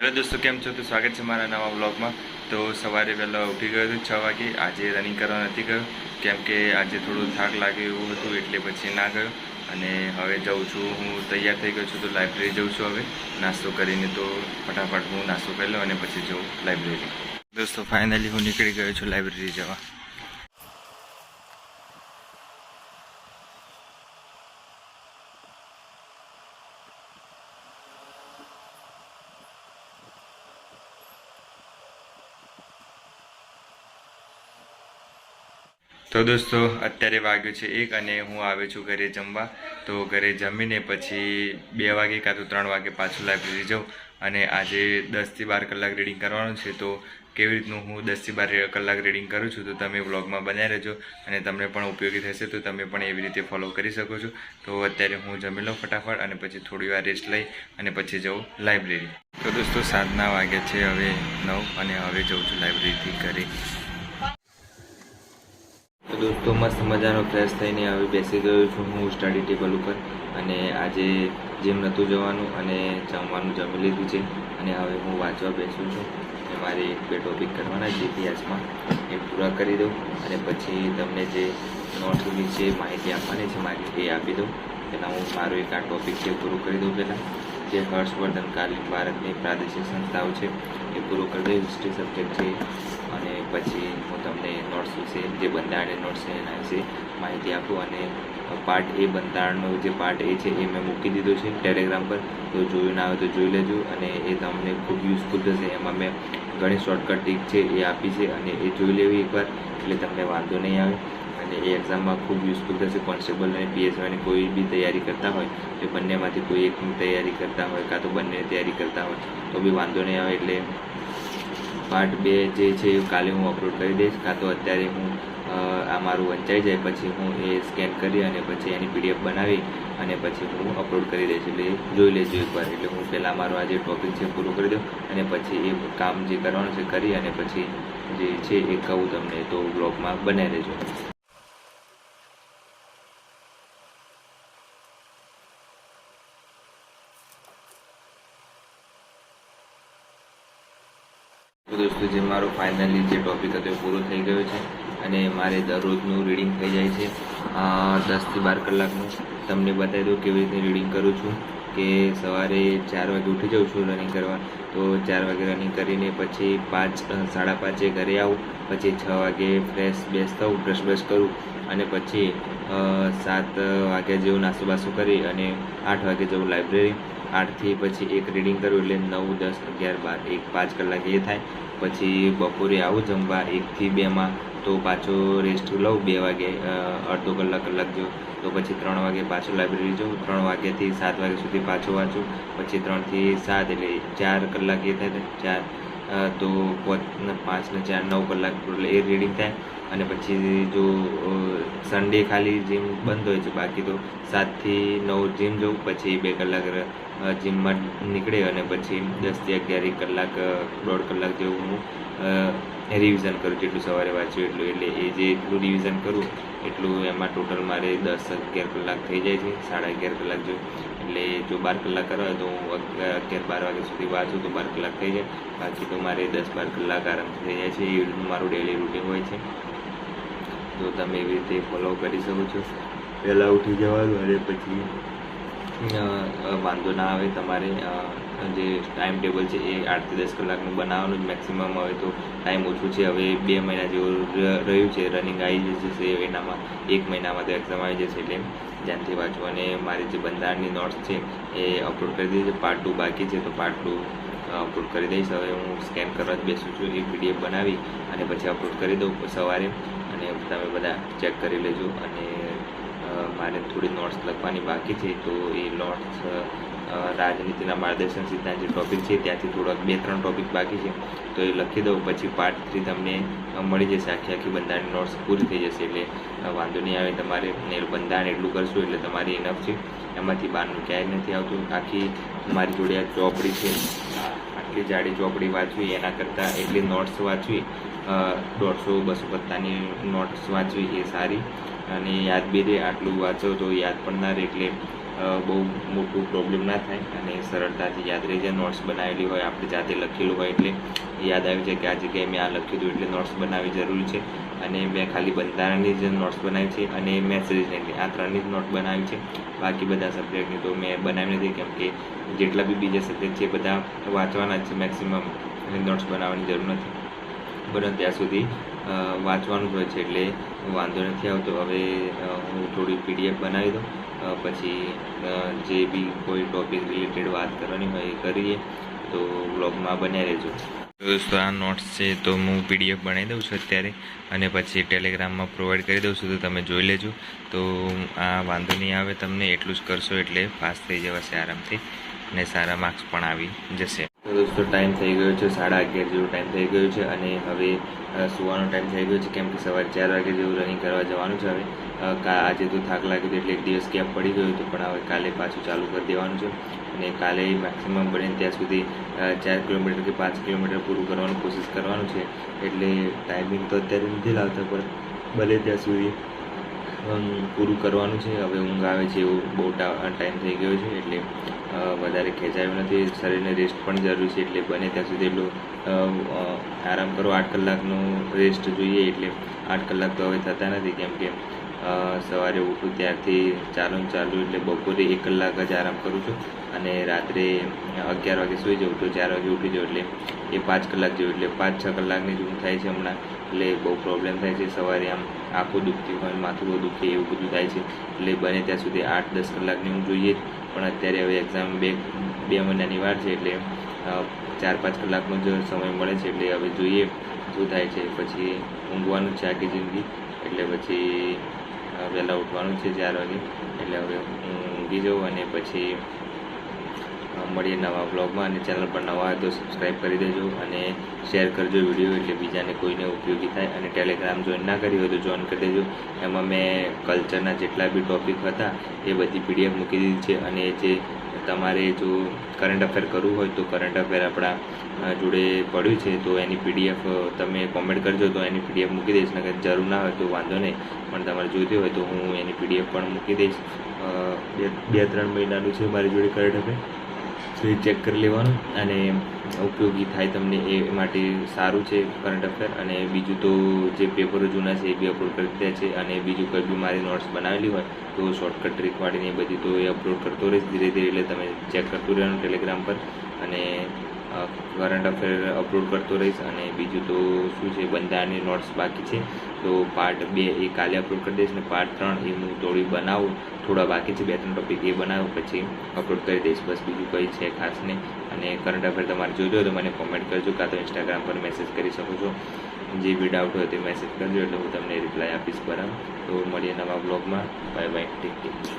Hello દોસ્તો, કેમ છો? તો સ્વાગત છે મારા નવા વ્લોગમાં. તો સવારે વહેલો ઉઠી ગયો હતો 6 વાગે. આજે રનિંગ કરવા નથી ગયો કેમ કે આજે થોડું થાક લાગે એવું હતું, એટલે પછી ના ગયો. અને હવે જાઉં છું, હું તૈયાર થઈ ગયો છું તો લાઇબ્રેરી જાઉં છું હવે નાસ્તો કરીને. તો ફટાફટ હું નાસ્તો કરી લઉં અને પછી જાઉં લાઇબ્રેરી. દોસ્તો ફાઇનલી હું નીકળી ગયો છું લાઇબ્રેરી જવા. તો દોસ્તો અત્યારે વાગ્યું છે 1 અને હું આવ્યો છું ઘરે જમવા. તો ઘરે જમીને પછી 2 વાગે કાં તો 3 વાગે પાછું લાઇબ્રેરી જાઉં. અને આજે 10 થી 12 કલાક રીડિંગ કરવાનું છે. તો કેવી રીતનું હું 10 થી 12 કલાક રીડિંગ કરું છું તો તમે વ્લોગમાં બનાવી રહેજો, અને તમને પણ ઉપયોગી થશે તો તમે પણ એવી રીતે ફોલો કરી શકો છો. તો અત્યારે હું જમી લઉં ફટાફટ અને પછી થોડી વાર રેસ્ટ લઈ અને પછી જાઉં લાઇબ્રેરી. તો દોસ્તો 7 વાગ્યા છે, હવે 9 અને હવે જાઉં છું લાઇબ્રેરીથી ઘરે. તો દોસ્તો મસ્ત મજાનો ફ્રેશ થઈને હવે બેસી ગયો છું હું સ્ટડી ટેબલ ઉપર. અને આજે જીમ નહોતું જવાનું અને જમવાનું જમી લીધું છે. અને હવે હું વાંચવા બેસું છું. અને મારે 1-2 ટોપિક કરવાના છે ઇતિહાસમાં, એ પૂરા કરી દઉં અને પછી તમને જે નોટ્સ વિશે માહિતી આપવાની છે મારી એ આપી દઉં. પહેલાં હું મારું એક આ ટોપિક છે પૂરું કરી દઉં. પહેલાં જે હર્ષવર્ધન કાલીન ભારતની પ્રાદેશિક સંસ્થાઓ છે એ પૂરું કરી દઉં, હિસ્ટ્રી સબ્જેક્ટ છે. અને પછી હું તમને નોટ્સ વિશે જે બંધારણીય નોટ્સ છે એના વિશે માહિતી આપું. અને પાર્ટ એ બંધારણનો જે પાર્ટ એ છે એ મેં મૂકી દીધો છે ટેલિગ્રામ પર, તો જોયું ના આવે તો જોઈ લેજો. અને એ તમને ખૂબ યુઝફુલ થશે. એમાં મેં ઘણી શોર્ટકટ ટીપ છે એ આપી છે અને એ જોઈ લેવી એકવાર, એટલે તમને વાંધો નહીં આવે. અને એ એક્ઝામમાં ખૂબ યુઝફુલ થશે. કોન્સ્ટેબલ અને પીએસઆઈની કોઈ બી તૈયારી કરતા હોય તો બંનેમાંથી કોઈ એકની તૈયારી કરતા હોય કાં તો બંને તૈયારી કરતા હોય તો બી વાંધો નહીં આવે. એટલે પાર્ટ 2 જે છે એ કાલે હું અપલોડ કરી દઈશ, કાં તો અત્યારે હું આ મારું વંચાઈ જાય પછી હું એ સ્કેન કરી અને પછી એની પીડીએફ બનાવી અને પછી હું અપલોડ કરી દઈશ. એટલે જોઈ લેજો એકવાર. એટલે હું પહેલાં મારું આ જે ટોપિક છે પૂરું કરી દઉં અને પછી એ કામ જે કરવાનું છે કરી અને પછી જે છે એ કહું તમને, તો બ્લોગમાં બનાવી દેજો. તો દોસ્તો જે મારો ફાઇનલી જે ટોપિક હતો એ પૂરો થઈ ગયો છે. અને મારે દરરોજનું રીડિંગ થઈ જાય છે 10 થી 12 કલાકનું. તમને બતાવી દઉં કેવી રીતે રીડિંગ કરું છું. કે સવારે 4 વાગે ઉઠી જાઉં છું રનિંગ કરવા. તો 4 વાગે રનિંગ કરીને પછી 5-5:30 ઘરે આવું. પછી 6 વાગે ફ્રેશ બેસ થઉં, બ્રશ કરું અને પછી 7 વાગ્યા જેવું નાસ્તો બાસ્તો કરી અને 8 વાગે જવું લાઇબ્રેરી. 8 થી પછી 1 રીડિંગ કરું એટલે 9, 10, 11, 12, 1 5 કલાક એ થાય. પછી બપોરે આવું જમવા 1 થી 2માં, તો પાછો રેસ્ટ લઉં 2 વાગે, અડધો કલાક જેવું. તો પછી 3 વાગે પાછું લાઇબ્રેરી જાઉં. 3 વાગ્યાથી 7 વાગ્યા સુધી પાછું વાંચું. પછી 3 થી 7 એટલે 4 કલાક એ થાય. તો 5 ને 4 9 કલાક એટલે એ રીડિંગ થાય. અને પછી જો સન્ડે ખાલી જીમ બંધ હોય છે, બાકી તો 7 થી 9 જીમ જવું. પછી 2 કલાક જીમમાં નીકળે અને પછી 10 થી 11 1 કલાક 1.5 કલાક જેવું હું રિવિઝન કરું. જેટલું સવારે વાંચ્યું એટલું. એટલે એ જે એટલું રિવિઝન કરું એટલું એમાં ટોટલ મારે 10-11 કલાક થઈ જાય છે, 11.5 કલાક જેવું. એટલે જો 12 કલાક કરવા તો હું 11-12 વાગ્યા સુધી વાંચું તો 12 કલાક થઈ જાય. બાકી તો મારે 10-12 કલાક આરામથી થઈ જાય છે. એ મારું ડેલી રૂટીન હોય છે. તો તમે એવી રીતે ફોલો કરી શકો છો. પહેલાં ઉઠી જવાનું અને પછી વાંધો ના આવે. તમારે જે ટાઈમ ટેબલ છે એ 8 થી 10 કલાકનું બનાવવાનું જ મેક્સિમમ. હવે તો ટાઈમ ઓછું છે, હવે 2 મહિના જેવું રહ્યું છે. રનિંગ આવી જશે એનામાં, 1 મહિનામાં તો એક્ઝામ આવી જશે. એટલે ધ્યાનથી વાંચવું. અને મારી જે બંધારણની નોટ્સ છે એ અપલોડ કરી દીધી છે. પાર્ટ 2 બાકી છે, તો પાર્ટ 2 અપલોડ કરી દઈશ. હવે હું સ્કેન કરવા જ બેસું છું. એ પીડીએફ બનાવી અને પછી અપલોડ કરી દઉં સવારે. અને તમે બધા ચેક કરી લેજો. અને મારે થોડી નોટ્સ લખવાની બાકી છે, તો એ નોટ્સ રાજનીતિના માર્ગદર્શન સિદ્ધાંત જે ટોપિક છે ત્યાંથી થોડાક 2-3 ટોપિક બાકી છે, તો એ લખી દઉં. પછી પાર્ટ 3 તમને મળી જશે. આખી બંધારણની નોટ્સ પૂરી થઈ જશે. એટલે વાંધો નહીં આવે. તમારે બંધારણ એટલું કરશું એટલે તમારી ઇનફ છે. એમાંથી બહારનું ક્યાંય નથી આવતું. આખી મારી જોડે આ ચોપડી છે, આટલી જાડી ચોપડી વાંચવી એના કરતાં એટલી નોટ્સ વાંચવી, 150-200 પત્તાની નોટ્સ વાંચવી એ સારી. અને યાદ બી રહે. આટલું વાંચો તો યાદ પણ ના રહે. એટલે બહુ મોટું પ્રોબ્લેમ ના થાય અને સરળતાથી યાદ રહી જાય. નોટ્સ બનાવેલી હોય, આપણે જાતે લખેલું હોય એટલે યાદ આવી જાય કે આ જગ્યાએ મેં આ લખ્યું હતું, એટલે નોટ્સ બનાવવી જરૂરી છે. અને મેં ખાલી બંધારણની જ નોટ્સ બનાવી છે અને મેથ્સ રિઝનિંગની આ ત્રણની જ નોટ બનાવી છે. બાકી બધા સબ્જેક્ટની તો મેં બનાવી નથી, કેમ કે જેટલા બી બીજા સબ્જેક્ટ છે બધા વાંચવાના જ છે મેક્સિમમ, અને નોટ્સ બનાવવાની જરૂર નથી. બને ત્યાં સુધી વાંચવાનું જ હોય છે એટલે વાંધો નથી આવતો. હવે હું થોડી PDF બનાવી દઉં, પછી જે બી કોઈ ટોપિક રિલેટેડ વાત કરવાની હોય એ કરીએ. તો બ્લોગમાં બન્યા રહેજો. દોસ્તો આ નોટ્સ છે તો હું PDF બનાવી દઉં છું અત્યારે, અને પછી ટેલિગ્રામમાં પ્રોવાઈડ કરી દઉં છું, તો તમે જોઈ લેજો. તો આ વાંધો નહીં આવે તમને, એટલું જ કરશો એટલે પાસ થઈ જવાશે આરામથી અને સારા માર્ક્સ પણ આવી જશે. તો દોસ્તો ટાઈમ થઈ ગયો છે, 11:30 જેવો ટાઈમ થઈ ગયો છે અને હવે સુવાનો ટાઈમ થઈ ગયો છે, કેમ કે સવારે 4 વાગે જેવું રનિંગ કરવા જવાનું છે. હવે આજે તો થાક લાગ્યો એટલે એક દિવસ ગેપ પડી ગયો હતો, પણ હવે કાલે પાછું ચાલુ કરી દેવાનું છે. અને કાલે મેક્સિમમ બને ત્યાં સુધી 4 કિલોમીટર કે 5 કિલોમીટર પૂરું કરવાની કોશિશ કરવાનું છે. એટલે ટાઈમિંગ તો અત્યારે નથી લાવતા, પણ બને ત્યાં સુધી પૂરું કરવાનું છે. હવે ઊંઘ આવે છે એવું બહુ ટાઈમ થઈ ગયો છે, એટલે વધારે ખેંચાયું નથી. શરીરને રેસ્ટ પણ જરૂરી છે, એટલે બને ત્યાં સુધી એટલું આરામ કરો. 8 કલાકનો રેસ્ટ જોઈએ, એટલે 8 કલાક તો હવે થતા નથી, કેમ કે સવારે ઉઠું ત્યારથી ચાલુ એટલે બપોરે 1 કલાક જ આરામ કરું છું, અને રાત્રે 11 વાગે સૂઈ જાઉં તો 4 વાગે ઉઠી જાઉં, એટલે એ 5 કલાક જેવું, એટલે 5-6 કલાકની જ ઊંઘ થાય છે હમણાં. એટલે બહુ પ્રોબ્લેમ થાય છે, સવારે આમ આંખો દુખતી હોય, માથું બહુ દુખે, એવું બધું થાય છે. એટલે બને ત્યાં સુધી 8-10 કલાકની ઊંઘ જોઈએ. પણ અત્યારે હવે એક્ઝામ 2 મહિનાની વાર છે, એટલે 4-5 કલાકનો જ સમય મળે છે. એટલે હવે જોઈએ શું થાય છે. પછી ઊંઘવાનું છે આખી જિંદગી, એટલે પછી વહેલા ઉઠવાનું છે 4 વાગે. એટલે હવે હું ઊંઘી જાઉં અને પછી મળીએ નવા બ્લોગમાં. અને ચેનલ પર નવા હોય તો સબસ્ક્રાઈબ કરી દેજો અને શેર કરજો વિડીયો, એટલે બીજાને કોઈને ઉપયોગી થાય. અને ટેલિગ્રામ જોઈન ના કરી હોય તો જોઈન કરી દેજો. એમાં મેં કલ્ચરના જેટલા બી ટૉપિક હતા એ બધી PDF મૂકી દીધી છે. અને જે તમારે જો કરંટ અફેર કરવું હોય તો કરંટ અફેર આપણા જોડે પડ્યું છે, તો એની PDF તમે કોમેન્ટ કરજો તો એની PDF મૂકી દઈશ. નકર જરૂર ના હોય તો વાંધો નહીં, પણ તમારે જોઈતી હોય તો હું એની PDF પણ મૂકી દઈશ. 2-3 મહિનાનું છે મારી જોડે કરંટ અફેર, તો એ ચેક કરી લેવાનું અને ઉપયોગી થાય તમને, એ માટે સારું છે કરંટ અફેર. અને બીજું તો જે પેપરો જૂના છે એ બી અપલોડ કરી દીધા છે. અને બીજું કંઈ બી મારી નોટ્સ બનાવેલી હોય તો શોર્ટકટ ટ્રીકવાળીને એ બધી તો એ અપલોડ કરતો રહીશ ધીરે ધીરે, એટલે તમે ચેક કરતું રહેવાનું ટેલિગ્રામ પર. અને કરંટ અફેર અપલોડ કરતો રહીશ. અને બીજું તો શું છે, બંધારણની નોટ્સ બાકી છે, તો પાર્ટ 2 એ કાલે અપલોડ કરી દઈશ, ને પાર્ટ 3 એ હું થોડી બનાવું, થોડા બાકી છે 2-3 ટોપિક, એ બનાવું પછી અપલોડ કરી દઈશ. બસ બીજું કંઈ છે ખાસ નહીં. અને કરંટ અફેર તમારે જોઈતો હોય તો મને કોમેન્ટ કરજો, કાં તો ઇન્સ્ટાગ્રામ પર મેસેજ કરી શકો છો. જે બી ડાઉટ હોય તે મેસેજ કરજો, એટલે હું તમને રિપ્લાય આપીશ. બરાબર, તો મળીએ નવા બ્લોગમાં. Bye bye, take care.